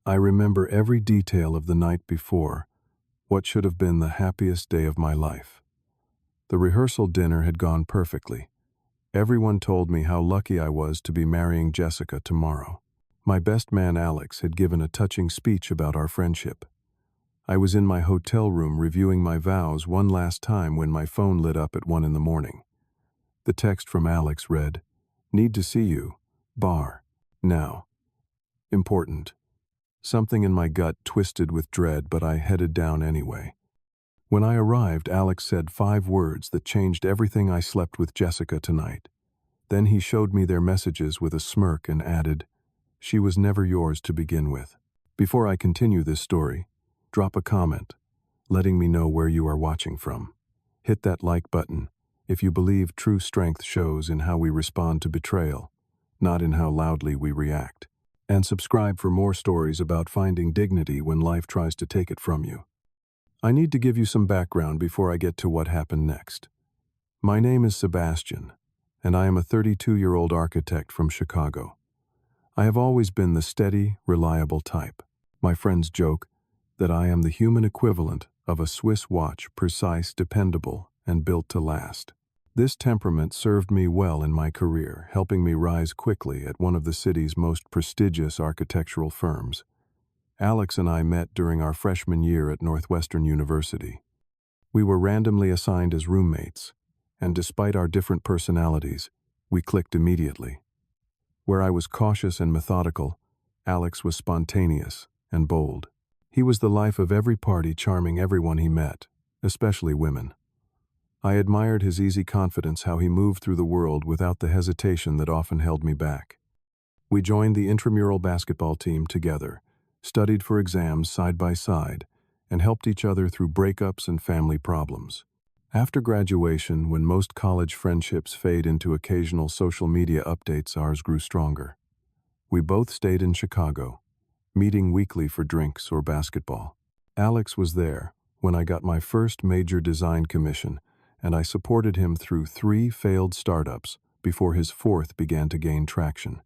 I remember every detail of the night before, what should have been the happiest day of my life. The rehearsal dinner had gone perfectly. Everyone told me how lucky I was to be marrying Jessica tomorrow. My best man Alex had given a touching speech about our friendship. I was in my hotel room reviewing my vows one last time when my phone lit up at 1 in the morning. The text from Alex read, "Need to see you. Bar. Now." Important. Something in my gut twisted with dread, but I headed down anyway. When I arrived, Alex said 5 words that changed everything. I slept with Jessica tonight. Then he showed me their messages with a smirk and added, "She was never yours to begin with." Before I continue this story, drop a comment, letting me know where you are watching from. Hit that like button if you believe true strength shows in how we respond to betrayal, not in how loudly we react. And subscribe for more stories about finding dignity when life tries to take it from you. I need to give you some background before I get to what happened next. My name is Sebastian, and I am a 32-year-old architect from Chicago. I have always been the steady, reliable type. My friends joke that I am the human equivalent of a Swiss watch, precise, dependable, and built to last. This temperament served me well in my career, helping me rise quickly at one of the city's most prestigious architectural firms. Alex and I met during our freshman year at Northwestern University. We were randomly assigned as roommates, and despite our different personalities, we clicked immediately. Where I was cautious and methodical, Alex was spontaneous and bold. He was the life of every party, charming everyone he met, especially women. I admired his easy confidence, how he moved through the world without the hesitation that often held me back. We joined the intramural basketball team together, studied for exams side by side, and helped each other through breakups and family problems. After graduation, when most college friendships fade into occasional social media updates, ours grew stronger. We both stayed in Chicago, meeting weekly for drinks or basketball. Alex was there when I got my first major design commission, and I supported him through 3 failed startups before his 4th began to gain traction.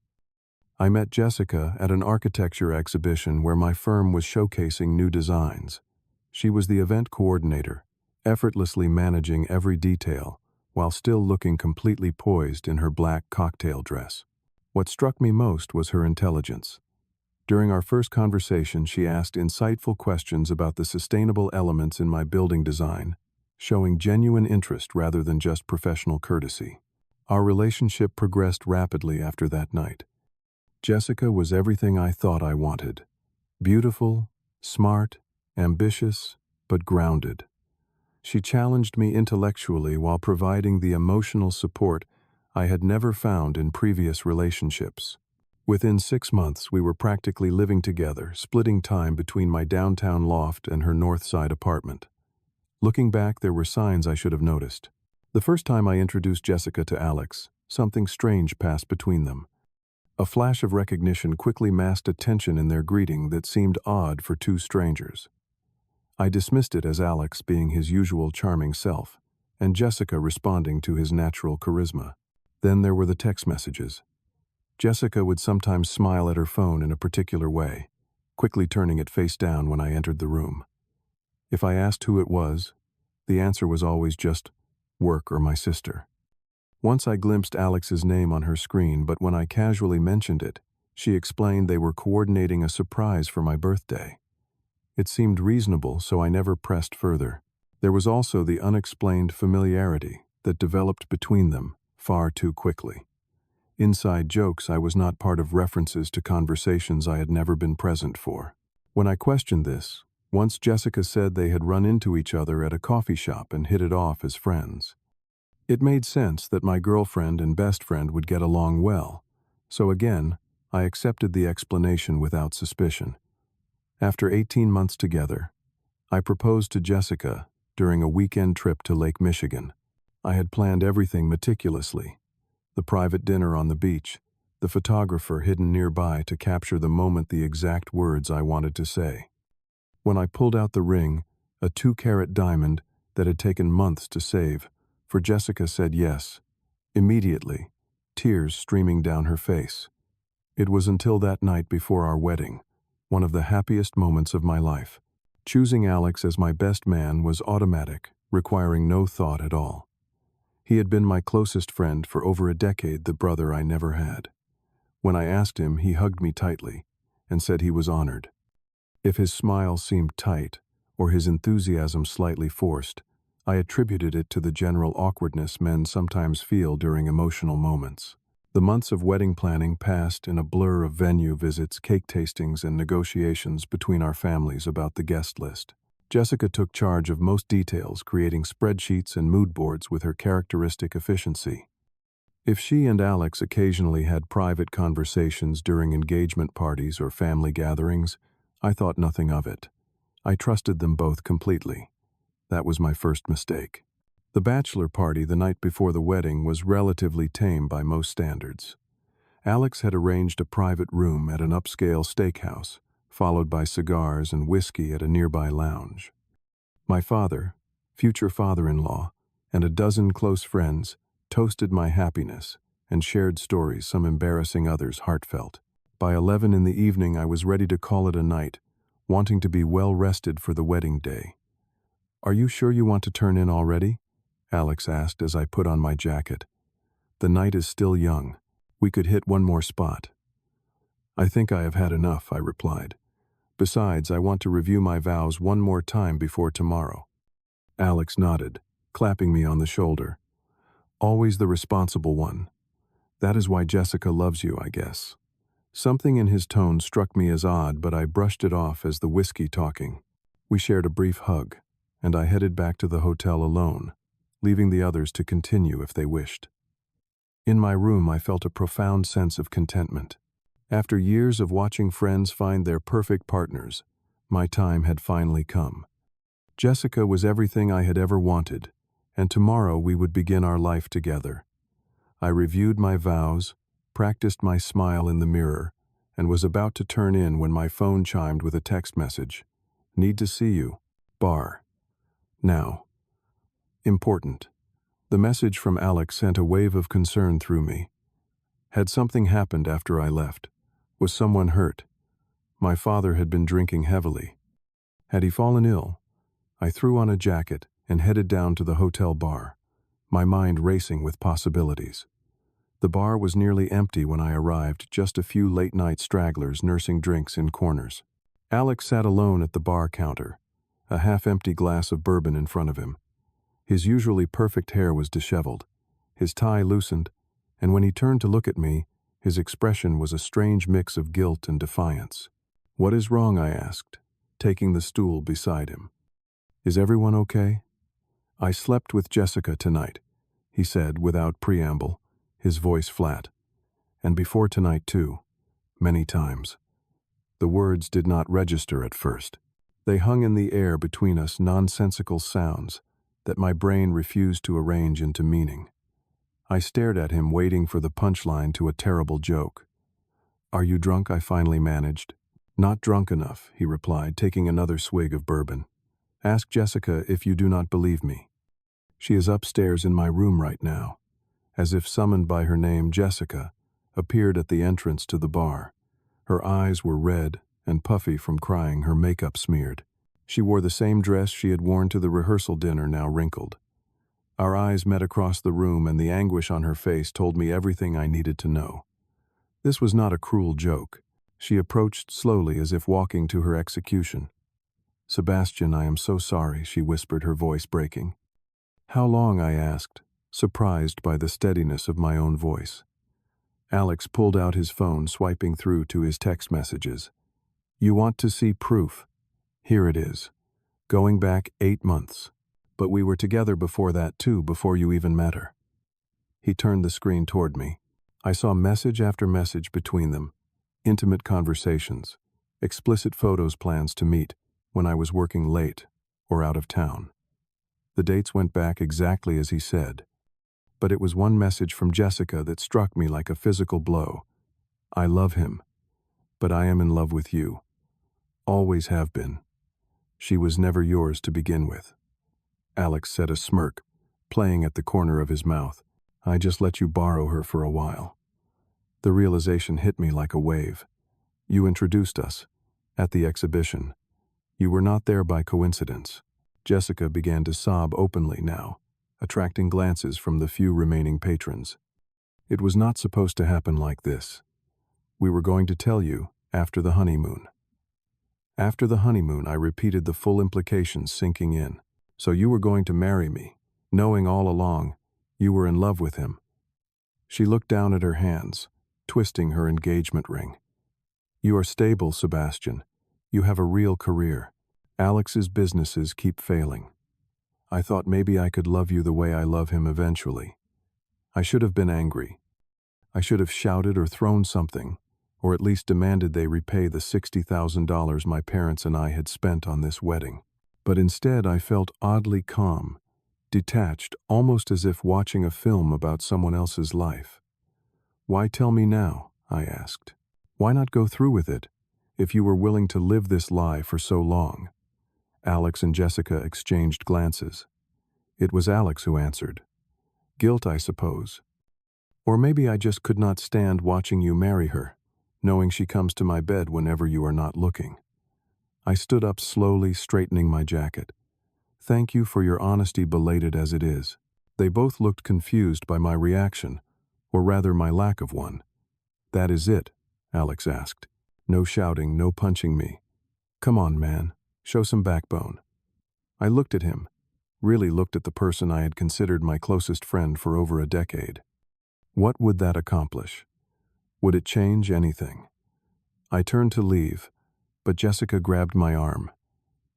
I met Jessica at an architecture exhibition where my firm was showcasing new designs. She was the event coordinator, effortlessly managing every detail, while still looking completely poised in her black cocktail dress. What struck me most was her intelligence. During our first conversation, she asked insightful questions about the sustainable elements in my building design, showing genuine interest rather than just professional courtesy. Our relationship progressed rapidly after that night. Jessica was everything I thought I wanted. Beautiful, smart, ambitious, but grounded. She challenged me intellectually while providing the emotional support I had never found in previous relationships. Within 6 months, we were practically living together, splitting time between my downtown loft and her north side apartment. Looking back, there were signs I should have noticed. The first time I introduced Jessica to Alex, something strange passed between them. A flash of recognition quickly masked a tension in their greeting that seemed odd for 2 strangers. I dismissed it as Alex being his usual charming self, and Jessica responding to his natural charisma. Then there were the text messages. Jessica would sometimes smile at her phone in a particular way, quickly turning it face down when I entered the room. If I asked who it was, the answer was always just work or my sister. Once I glimpsed Alex's name on her screen, but when I casually mentioned it, she explained they were coordinating a surprise for my birthday. It seemed reasonable, so I never pressed further. There was also the unexplained familiarity that developed between them far too quickly. Inside jokes, I was not part of references to conversations I had never been present for. When I questioned this, once Jessica said they had run into each other at a coffee shop and hit it off as friends. It made sense that my girlfriend and best friend would get along well, so again, I accepted the explanation without suspicion. After 18 months together, I proposed to Jessica during a weekend trip to Lake Michigan. I had planned everything meticulously. The private dinner on the beach, the photographer hidden nearby to capture the moment, the exact words I wanted to say. When I pulled out the ring, a 2-carat diamond that had taken months to save, for Jessica said yes, immediately, tears streaming down her face. It was until that night before our wedding, one of the happiest moments of my life. Choosing Alex as my best man was automatic, requiring no thought at all. He had been my closest friend for over a decade, the brother I never had. When I asked him, he hugged me tightly and said he was honored. If his smile seemed tight or his enthusiasm slightly forced, I attributed it to the general awkwardness men sometimes feel during emotional moments. The months of wedding planning passed in a blur of venue visits, cake tastings, and negotiations between our families about the guest list. Jessica took charge of most details, creating spreadsheets and mood boards with her characteristic efficiency. If she and Alex occasionally had private conversations during engagement parties or family gatherings, I thought nothing of it. I trusted them both completely. That was my first mistake. The bachelor party the night before the wedding was relatively tame by most standards. Alex had arranged a private room at an upscale steakhouse, followed by cigars and whiskey at a nearby lounge. My father, future father-in-law, and a dozen close friends toasted my happiness and shared stories, some embarrassing, others heartfelt. By 11 in the evening, I was ready to call it a night, wanting to be well rested for the wedding day. "Are you sure you want to turn in already?" Alex asked as I put on my jacket. "The night is still young. We could hit one more spot." "I think I have had enough," I replied. "Besides, I want to review my vows one more time before tomorrow." Alex nodded, clapping me on the shoulder. "Always the responsible one. That is why Jessica loves you, I guess." Something in his tone struck me as odd, but I brushed it off as the whiskey talking. We shared a brief hug, and I headed back to the hotel alone, leaving the others to continue if they wished. In my room, I felt a profound sense of contentment. After years of watching friends find their perfect partners, my time had finally come. Jessica was everything I had ever wanted, and tomorrow we would begin our life together. I reviewed my vows, practiced my smile in the mirror, and was about to turn in when my phone chimed with a text message. "Need to see you. Bar. Now." Important. The message from Alex sent a wave of concern through me. Had something happened after I left? Was someone hurt? My father had been drinking heavily. Had he fallen ill? I threw on a jacket and headed down to the hotel bar, my mind racing with possibilities. The bar was nearly empty when I arrived, just a few late-night stragglers nursing drinks in corners. Alex sat alone at the bar counter, a half-empty glass of bourbon in front of him. His usually perfect hair was disheveled, his tie loosened, and when he turned to look at me, his expression was a strange mix of guilt and defiance. "What is wrong?" I asked, taking the stool beside him. "Is everyone okay?" "I slept with Jessica tonight," he said without preamble, his voice flat. "And before tonight too, many times." The words did not register at first. They hung in the air between us, nonsensical sounds that my brain refused to arrange into meaning. I stared at him, waiting for the punchline to a terrible joke. "Are you drunk?" I finally managed. "Not drunk enough," he replied, taking another swig of bourbon. "Ask Jessica if you do not believe me. She is upstairs in my room right now." As if summoned by her name, Jessica appeared at the entrance to the bar. Her eyes were red and puffy from crying, her makeup smeared. She wore the same dress she had worn to the rehearsal dinner, now wrinkled. Our eyes met across the room, and the anguish on her face told me everything I needed to know. This was not a cruel joke. She approached slowly, as if walking to her execution. "Sebastian, I am so sorry," she whispered, her voice breaking. "How long?" I asked, surprised by the steadiness of my own voice. Alex pulled out his phone, swiping through to his text messages. "You want to see proof? Here it is. Going back 8 months. But we were together before that too, before you even met her." He turned the screen toward me. I saw message after message between them. Intimate conversations, explicit photos, plans to meet when I was working late or out of town. The dates went back exactly as he said. But it was one message from Jessica that struck me like a physical blow. "I love him, but I am in love with you. Always have been. She was never yours to begin with." Alex said, a smirk playing at the corner of his mouth. "I just let you borrow her for a while." The realization hit me like a wave. "You introduced us, At the exhibition. You were not there by coincidence. Jessica began to sob openly now, attracting glances from the few remaining patrons. It was not supposed to happen like this. We were going to tell you after the honeymoon. After the honeymoon, I repeated the full implications sinking in. So you were going to marry me, knowing all along you were in love with him. She looked down at her hands, twisting her engagement ring. You are stable, Sebastian. You have a real career. Alex's businesses keep failing. I thought maybe I could love you the way I love him eventually. I should have been angry. I should have shouted or thrown something, or at least demanded they repay the $60,000 my parents and I had spent on this wedding. But instead I felt oddly calm, detached, almost as if watching a film about someone else's life. Why tell me now? I asked. Why not go through with it, if you were willing to live this lie for so long? Alex and Jessica exchanged glances. It was Alex who answered. Guilt, I suppose. Or maybe I just could not stand watching you marry her, knowing she comes to my bed whenever you are not looking. I stood up slowly, straightening my jacket. Thank you for your honesty, belated as it is. They both looked confused by my reaction, or rather my lack of one. That is it? Alex asked. No shouting, no punching me. Come on, man. Show some backbone. I looked at him, really looked at the person I had considered my closest friend for over a decade. What would that accomplish? Would it change anything? I turned to leave, but Jessica grabbed my arm.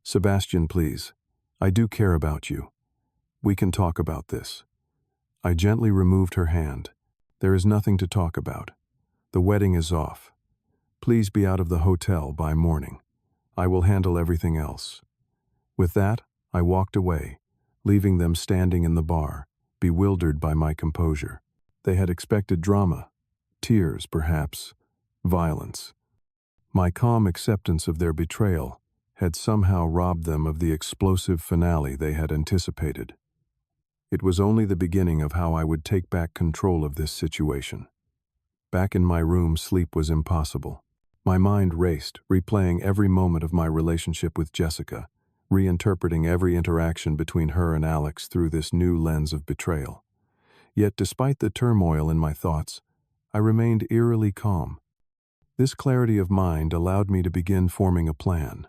Sebastian, please. I do care about you. We can talk about this. I gently removed her hand. There is nothing to talk about. The wedding is off. Please be out of the hotel by morning. I will handle everything else. With that, I walked away, leaving them standing in the bar, bewildered by my composure. They had expected drama, tears perhaps, violence. My calm acceptance of their betrayal had somehow robbed them of the explosive finale they had anticipated. It was only the beginning of how I would take back control of this situation. Back in my room, sleep was impossible. My mind raced, replaying every moment of my relationship with Jessica, reinterpreting every interaction between her and Alex through this new lens of betrayal. Yet despite the turmoil in my thoughts, I remained eerily calm. This clarity of mind allowed me to begin forming a plan.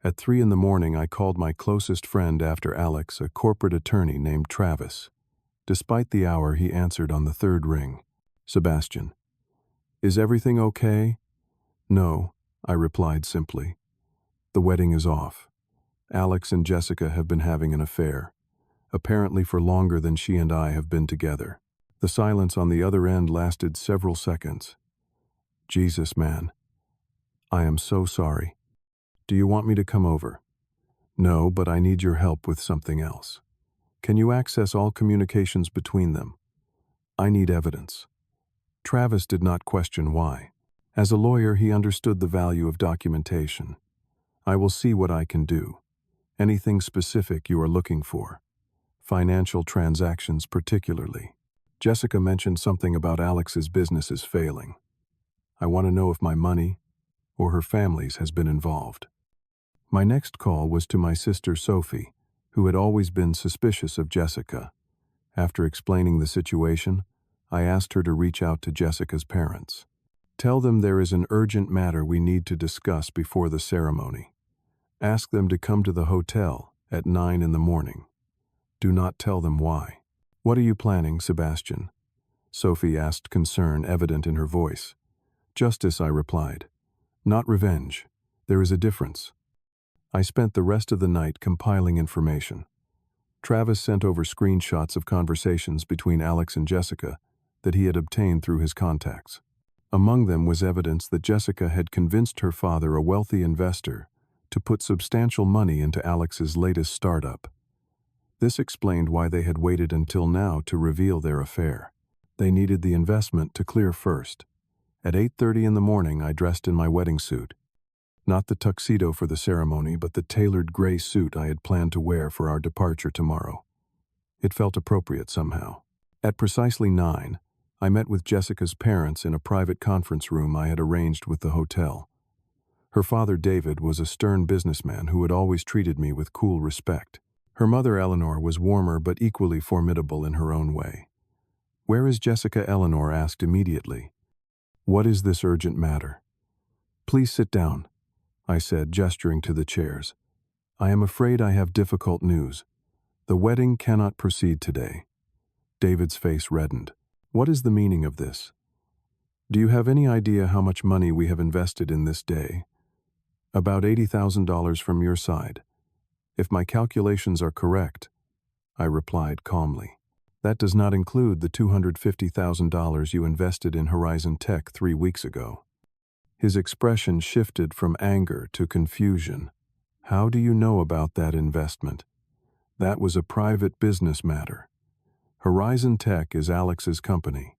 At 3 a.m, I called my closest friend after Alex, a corporate attorney named Travis. Despite the hour, he answered on the third ring. Sebastian. Is everything okay? No, I replied simply. The wedding is off. Alex and Jessica have been having an affair, apparently for longer than she and I have been together. The silence on the other end lasted several seconds. Jesus, man. I am so sorry. Do you want me to come over? No, but I need your help with something else. Can you access all communications between them? I need evidence. Travis did not question why. As a lawyer, he understood the value of documentation. I will see what I can do. Anything specific you are looking for? Financial transactions particularly. Jessica mentioned something about Alex's businesses failing. I want to know if my money or her family's has been involved. My next call was to my sister Sophie, who had always been suspicious of Jessica. After explaining the situation, I asked her to reach out to Jessica's parents. Tell them there is an urgent matter we need to discuss before the ceremony. Ask them to come to the hotel at 9 a.m. Do not tell them why. What are you planning, Sebastian? Sophie asked, concern evident in her voice. Justice, I replied. Not revenge. There is a difference. I spent the rest of the night compiling information. Travis sent over screenshots of conversations between Alex and Jessica that he had obtained through his contacts. Among them was evidence that Jessica had convinced her father, a wealthy investor, to put substantial money into Alex's latest startup. This explained why they had waited until now to reveal their affair. They needed the investment to clear first. At 8:30 a.m, I dressed in my wedding suit. Not the tuxedo for the ceremony, but the tailored gray suit I had planned to wear for our departure tomorrow. It felt appropriate somehow. At precisely 9, I met with Jessica's parents in a private conference room I had arranged with the hotel. Her father, David, was a stern businessman who had always treated me with cool respect. Her mother, Eleanor, was warmer but equally formidable in her own way. "Where is Jessica?" Eleanor asked immediately. "What is this urgent matter?" "Please sit down," I said, gesturing to the chairs. "I am afraid I have difficult news. The wedding cannot proceed today." David's face reddened. "What is the meaning of this? Do you have any idea how much money we have invested in this day?" "About $80,000 from your side, if my calculations are correct," I replied calmly. "That does not include the $250,000 you invested in Horizon Tech 3 weeks ago." His expression shifted from anger to confusion. "How do you know about that investment?" "That was a private business matter. Horizon Tech is Alex's company,"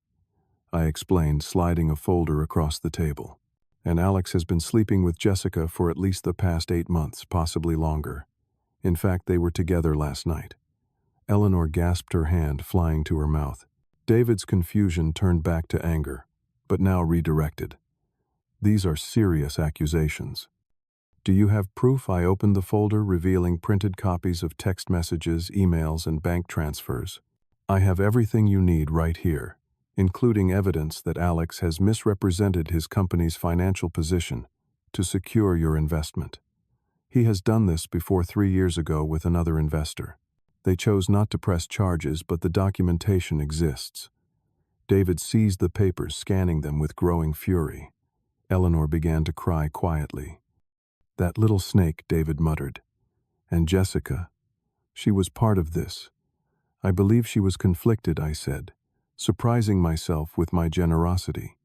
I explained, sliding a folder across the table. "And Alex has been sleeping with Jessica for at least the past 8 months, possibly longer. In fact, they were together last night." Eleanor gasped, her hand flying to her mouth. David's confusion turned back to anger, but now redirected. "These are serious accusations. Do you have proof?" I opened the folder, revealing printed copies of text messages, emails, and bank transfers. "I have everything you need right here, including evidence that Alex has misrepresented his company's financial position to secure your investment. He has done this before 3 years ago with another investor. They chose not to press charges, but the documentation exists." David seized the papers, scanning them with growing fury. Eleanor began to cry quietly. "That little snake," David muttered. "And Jessica, she was part of this." "I believe she was conflicted," I said, surprising myself with my generosity.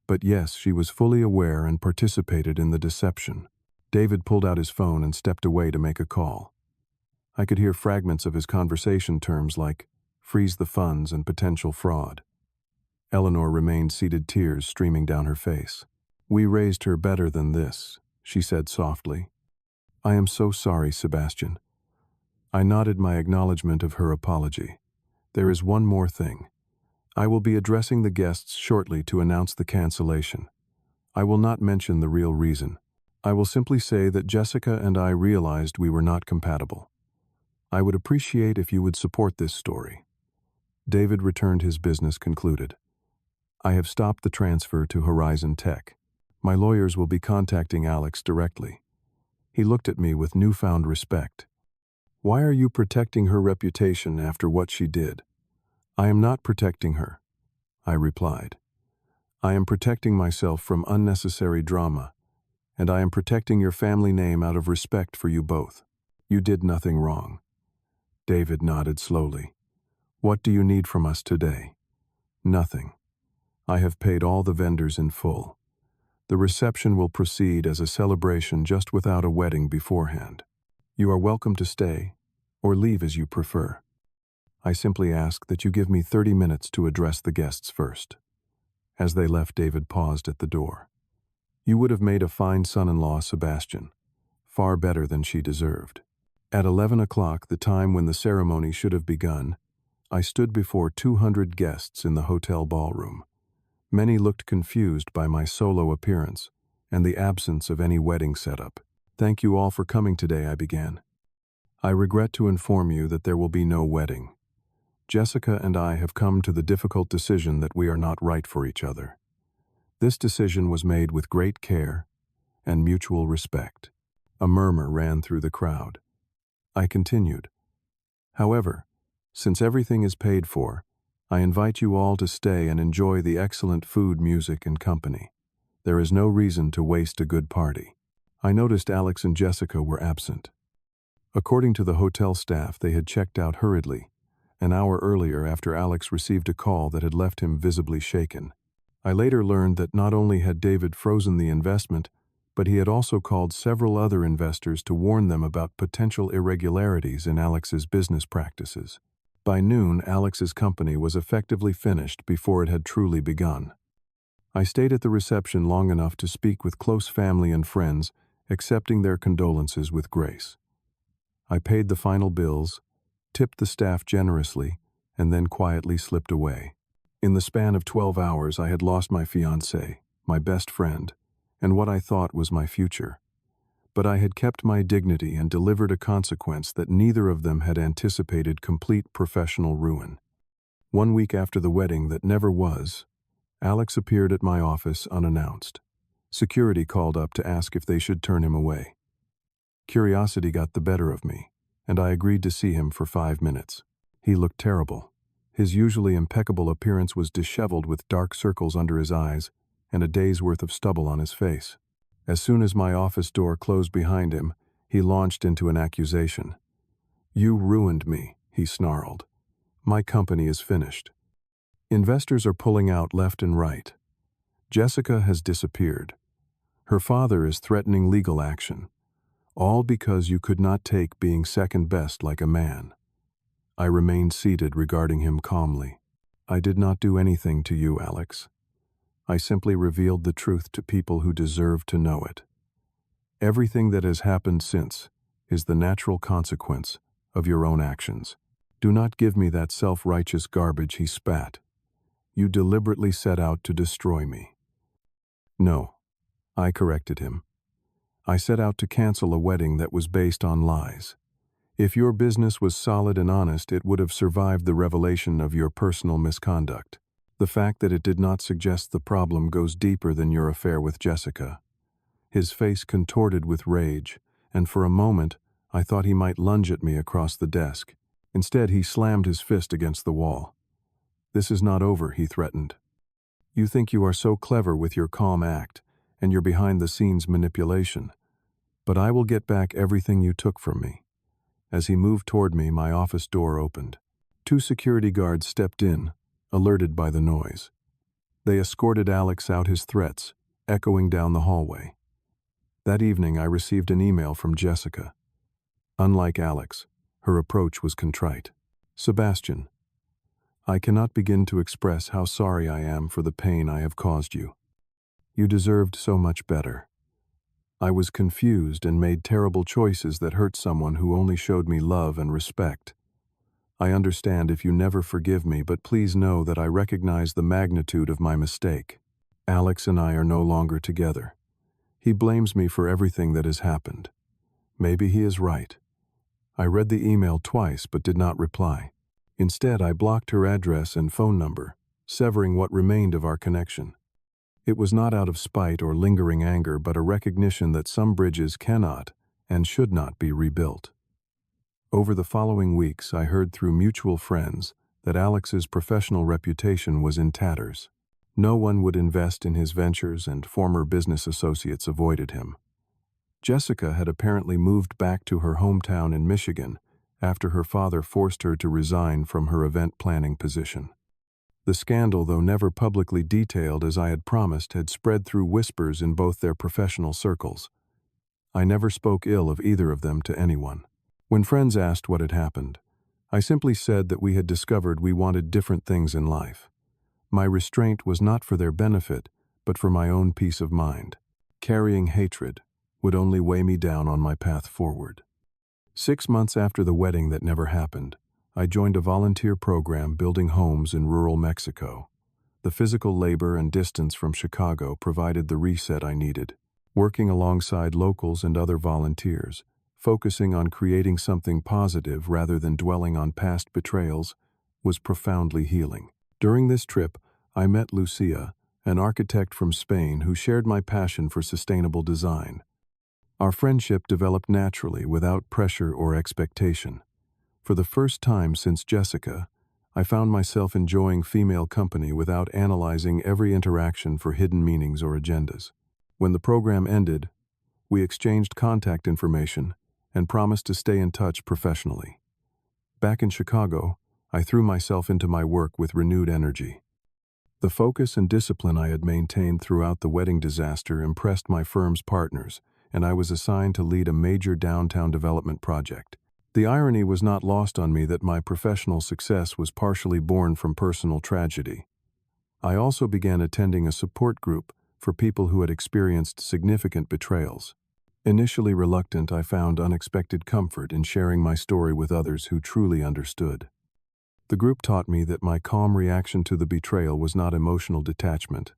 "But yes, she was fully aware and participated in the deception." David pulled out his phone and stepped away to make a call. I could hear fragments of his conversation, terms like freeze the funds and potential fraud. Eleanor remained seated, tears streaming down her face. "We raised her better than this," she said softly. "I am so sorry, Sebastian." I nodded my acknowledgement of her apology. "There is one more thing. I will be addressing the guests shortly to announce the cancellation. I will not mention the real reason. I will simply say that Jessica and I realized we were not compatible. I would appreciate if you would support this story." David returned his business concluded. "I have stopped the transfer to Horizon Tech. My lawyers will be contacting Alex directly." He looked at me with newfound respect. "Why are you protecting her reputation after what she did?" "I am not protecting her," I replied. "I am protecting myself from unnecessary drama, and I am protecting your family name out of respect for you both. You did nothing wrong." David nodded slowly. "What do you need from us today?" "Nothing. I have paid all the vendors in full. The reception will proceed as a celebration, just without a wedding beforehand. You are welcome to stay, or leave as you prefer. I simply ask that you give me 30 minutes to address the guests first." As they left, David paused at the door. "You would have made a fine son-in-law, Sebastian. Far better than she deserved." At 11 o'clock, the time when the ceremony should have begun, I stood before 200 guests in the hotel ballroom. Many looked confused by my solo appearance and the absence of any wedding setup. "Thank you all for coming today," I began. "I regret to inform you that there will be no wedding. Jessica and I have come to the difficult decision that we are not right for each other. This decision was made with great care and mutual respect." A murmur ran through the crowd. I continued, "However, since everything is paid for, I invite you all to stay and enjoy the excellent food, music, and company. There is no reason to waste a good party." I noticed Alex and Jessica were absent. According to the hotel staff, they had checked out hurriedly, an hour earlier, after Alex received a call that had left him visibly shaken. I later learned that not only had David frozen the investment, but he had also called several other investors to warn them about potential irregularities in Alex's business practices. By noon, Alex's company was effectively finished before it had truly begun. I stayed at the reception long enough to speak with close family and friends, accepting their condolences with grace. I paid the final bills, tipped the staff generously, and then quietly slipped away. In the span of 12 hours, I had lost my fiancée, my best friend, and what I thought was my future. But I had kept my dignity and delivered a consequence that neither of them had anticipated: complete professional ruin. 1 week after the wedding that never was, Alex appeared at my office unannounced. Security called up to ask if they should turn him away. Curiosity got the better of me, and I agreed to see him for 5 minutes. He looked terrible. His usually impeccable appearance was disheveled with dark circles under his eyes and a day's worth of stubble on his face. As soon as my office door closed behind him, he launched into an accusation. "You ruined me," he snarled. "My company is finished. Investors are pulling out left and right. Jessica has disappeared. Her father is threatening legal action. All because you could not take being second best like a man." I remained seated, regarding him calmly. "I did not do anything to you, Alex. I simply revealed the truth to people who deserve to know it. Everything that has happened since is the natural consequence of your own actions. Do not give me that self-righteous garbage," he spat. "You deliberately set out to destroy me." "No," I corrected him. "I set out to cancel a wedding that was based on lies. If your business was solid and honest, it would have survived the revelation of your personal misconduct. The fact that it did not suggest the problem goes deeper than your affair with Jessica." His face contorted with rage, and for a moment I thought he might lunge at me across the desk. Instead, he slammed his fist against the wall. "This is not over," he threatened. "You think you are so clever with your calm act and your behind-the-scenes manipulation, but I will get back everything you took from me." As he moved toward me, my office door opened. 2 security guards stepped in, alerted by the noise. They escorted Alex out, his threats echoing down the hallway. That evening, I received an email from Jessica. Unlike Alex, her approach was contrite. "Sebastian, I cannot begin to express how sorry I am for the pain I have caused you. You deserved so much better. I was confused and made terrible choices that hurt someone who only showed me love and respect. I understand if you never forgive me, but please know that I recognize the magnitude of my mistake. Alex and I are no longer together. He blames me for everything that has happened. Maybe he is right." I read the email twice but did not reply. Instead, I blocked her address and phone number, severing what remained of our connection. It was not out of spite or lingering anger, but a recognition that some bridges cannot and should not be rebuilt. Over the following weeks, I heard through mutual friends that Alex's professional reputation was in tatters. No one would invest in his ventures, and former business associates avoided him. Jessica had apparently moved back to her hometown in Michigan after her father forced her to resign from her event planning position. The scandal, though never publicly detailed as I had promised, had spread through whispers in both their professional circles. I never spoke ill of either of them to anyone. When friends asked what had happened, I simply said that we had discovered we wanted different things in life. My restraint was not for their benefit, but for my own peace of mind. Carrying hatred would only weigh me down on my path forward. 6 months after the wedding that never happened, I joined a volunteer program building homes in rural Mexico. The physical labor and distance from Chicago provided the reset I needed. Working alongside locals and other volunteers, focusing on creating something positive rather than dwelling on past betrayals, was profoundly healing. During this trip, I met Lucia, an architect from Spain who shared my passion for sustainable design. Our friendship developed naturally, without pressure or expectation. For the first time since Jessica, I found myself enjoying female company without analyzing every interaction for hidden meanings or agendas. When the program ended, we exchanged contact information and promised to stay in touch professionally. Back in Chicago, I threw myself into my work with renewed energy. The focus and discipline I had maintained throughout the wedding disaster impressed my firm's partners, and I was assigned to lead a major downtown development project. The irony was not lost on me that my professional success was partially born from personal tragedy. I also began attending a support group for people who had experienced significant betrayals. Initially reluctant, I found unexpected comfort in sharing my story with others who truly understood. The group taught me that my calm reaction to the betrayal was not emotional detachment,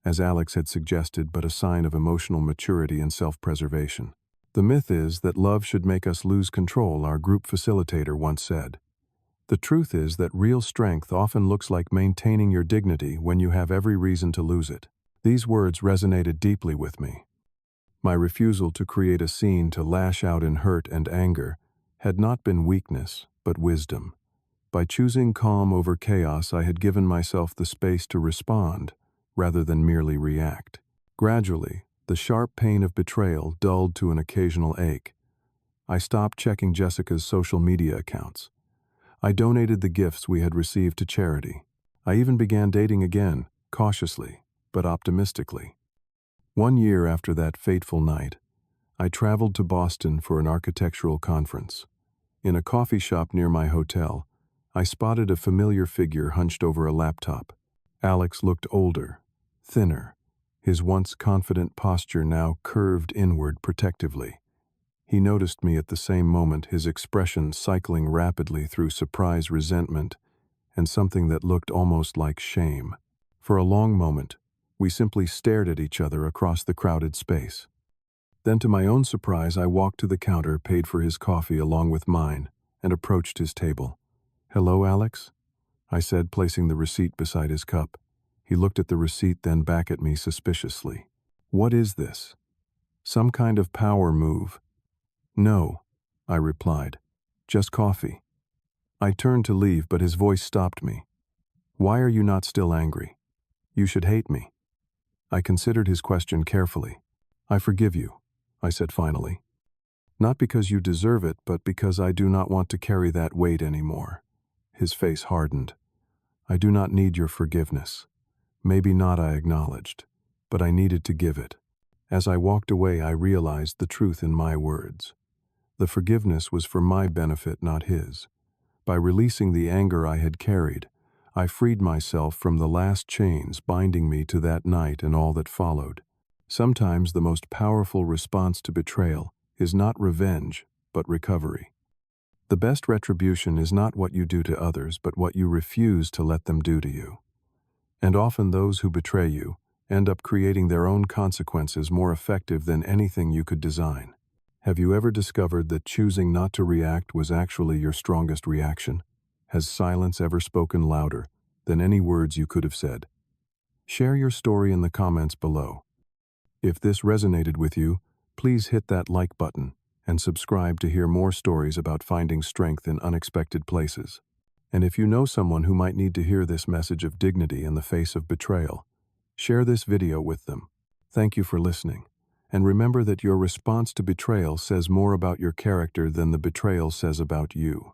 as Alex had suggested, but a sign of emotional maturity and self-preservation. The myth is that love should make us lose control, our group facilitator once said. The truth is that real strength often looks like maintaining your dignity when you have every reason to lose it. These words resonated deeply with me. My refusal to create a scene, to lash out in hurt and anger, had not been weakness, but wisdom. By choosing calm over chaos, I had given myself the space to respond, rather than merely react. Gradually, the sharp pain of betrayal dulled to an occasional ache. I stopped checking Jessica's social media accounts. I donated the gifts we had received to charity. I even began dating again, cautiously, but optimistically. 1 year after that fateful night, I traveled to Boston for an architectural conference. In a coffee shop near my hotel, I spotted a familiar figure hunched over a laptop. Alex looked older, thinner, his once confident posture now curved inward protectively. He noticed me at the same moment, his expression cycling rapidly through surprise, resentment, and something that looked almost like shame. For a long moment, we simply stared at each other across the crowded space. Then, to my own surprise, I walked to the counter, paid for his coffee along with mine, and approached his table. "Hello, Alex?" I said, placing the receipt beside his cup. He looked at the receipt, then back at me suspiciously. "What is this? Some kind of power move?" "No," I replied. "Just coffee." I turned to leave, but his voice stopped me. "Why are you not still angry? You should hate me." I considered his question carefully. "I forgive you," I said finally. "Not because you deserve it, but because I do not want to carry that weight anymore." His face hardened. "I do not need your forgiveness." "Maybe not," I acknowledged, "but I needed to give it." As I walked away, I realized the truth in my words. The forgiveness was for my benefit, not his. By releasing the anger I had carried, I freed myself from the last chains binding me to that night and all that followed. Sometimes the most powerful response to betrayal is not revenge, but recovery. The best retribution is not what you do to others, but what you refuse to let them do to you. And often those who betray you end up creating their own consequences more effective than anything you could design. Have you ever discovered that choosing not to react was actually your strongest reaction? Has silence ever spoken louder than any words you could have said? Share your story in the comments below. If this resonated with you, please hit that like button and subscribe to hear more stories about finding strength in unexpected places. And if you know someone who might need to hear this message of dignity in the face of betrayal, share this video with them. Thank you for listening. And remember that your response to betrayal says more about your character than the betrayal says about you.